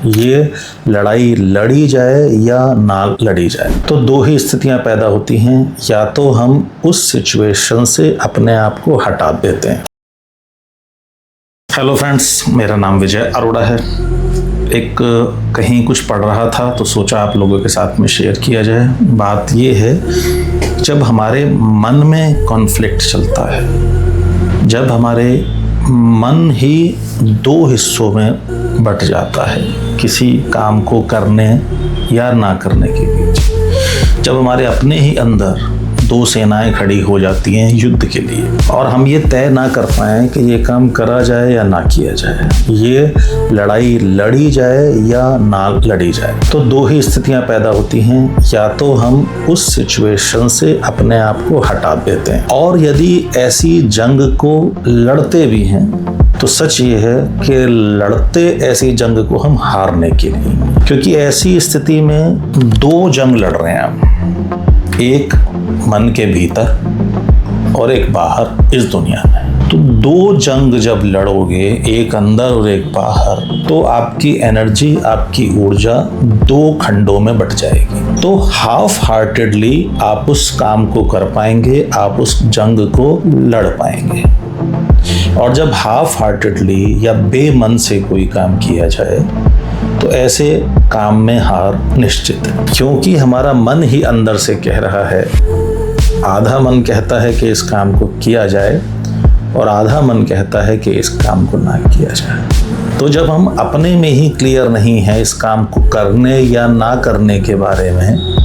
ये लड़ाई लड़ी जाए या ना लड़ी जाए तो दो ही स्थितियां पैदा होती हैं, या तो हम उस सिचुएशन से अपने आप को हटा देते हैं। हेलो फ्रेंड्स, मेरा नाम विजय अरोड़ा है। एक कहीं कुछ पढ़ रहा था तो सोचा आप लोगों के साथ में शेयर किया जाए। बात ये है, जब हमारे मन में कॉन्फ्लिक्ट चलता है, जब हमारे मन ही दो हिस्सों में बट जाता है किसी काम को करने या ना करने के बीच, जब हमारे अपने ही अंदर दो सेनाएं खड़ी हो जाती हैं युद्ध के लिए और हम ये तय ना कर पाएं कि ये काम करा जाए या ना किया जाए, ये लड़ाई लड़ी जाए या ना लड़ी जाए, तो दो ही स्थितियां पैदा होती हैं। या तो हम उस सिचुएशन से अपने आप को हटा देते हैं, और यदि ऐसी जंग को लड़ते भी हैं तो सच ये है कि लड़ते ऐसी जंग को हम हारने के लिए, क्योंकि ऐसी स्थिति में दो जंग लड़ रहे हैं हम, एक मन के भीतर और एक बाहर इस दुनिया में। तो दो जंग जब लड़ोगे, एक अंदर और एक बाहर, तो आपकी एनर्जी, आपकी ऊर्जा दो खंडों में बट जाएगी। तो हाफ हार्टेडली आप उस काम को कर पाएंगे, आप उस जंग को लड़ पाएंगे। और जब हाफ हार्टेडली या बेमन से कोई काम किया जाए तो ऐसे काम में हार निश्चित है, क्योंकि हमारा मन ही अंदर से कह रहा है, आधा मन कहता है कि इस काम को किया जाए और आधा मन कहता है कि इस काम को ना किया जाए। तो जब हम अपने में ही क्लियर नहीं है इस काम को करने या ना करने के बारे में,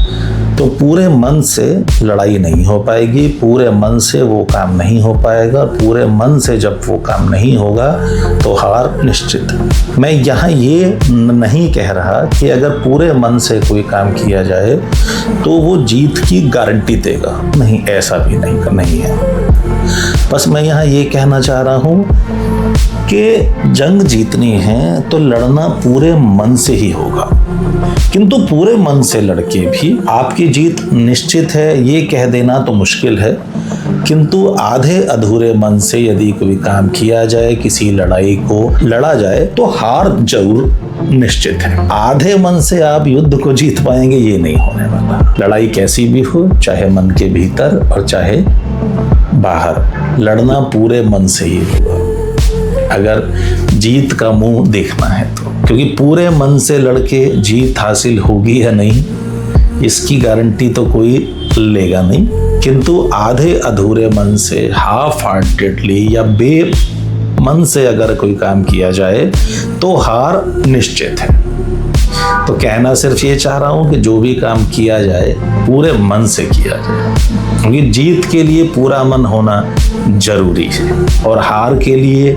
तो पूरे मन से लड़ाई नहीं हो पाएगी, पूरे मन से वो काम नहीं हो पाएगा। पूरे मन से जब वो काम नहीं होगा तो हार निश्चित है। मैं यहाँ ये नहीं कह रहा कि अगर पूरे मन से कोई काम किया जाए तो वो जीत की गारंटी देगा, नहीं, ऐसा भी नहीं है। बस मैं यहाँ ये कहना चाह रहा हूँ कि जंग जीतनी है तो लड़ना पूरे मन से ही होगा, किंतु पूरे मन से लड़के भी आपकी जीत निश्चित है ये कह देना तो मुश्किल है। किंतु आधे अधूरे मन से यदि कोई काम किया जाए, किसी लड़ाई को लड़ा जाए, तो हार जरूर निश्चित है। आधे मन से आप युद्ध को जीत पाएंगे ये नहीं होने वाला। लड़ाई कैसी भी हो, चाहे मन के भीतर और चाहे बाहर, लड़ना पूरे मन से ही होगा अगर जीत का मुंह देखना है तो। क्योंकि पूरे मन से लड़के जीत हासिल होगी या नहीं इसकी गारंटी तो कोई लेगा नहीं, किंतु आधे अधूरे मन से, हाफ हार्टेडली या बे मन से अगर कोई काम किया जाए तो हार निश्चित है। तो कहना सिर्फ ये चाह रहा हूं कि जो भी काम किया जाए पूरे मन से किया जाए, क्योंकि जीत के लिए पूरा मन होना जरूरी है और हार के लिए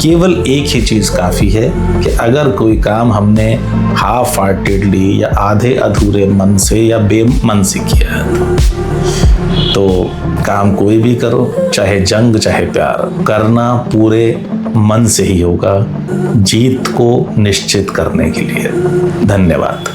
केवल एक ही चीज काफी है कि अगर कोई काम हमने हाफ हार्टेडली या आधे अधूरे मन से या बेमन से किया है तो काम कोई भी करो, चाहे जंग चाहे प्यार, करना पूरे मन से ही होगा जीत को निश्चित करने के लिए। धन्यवाद।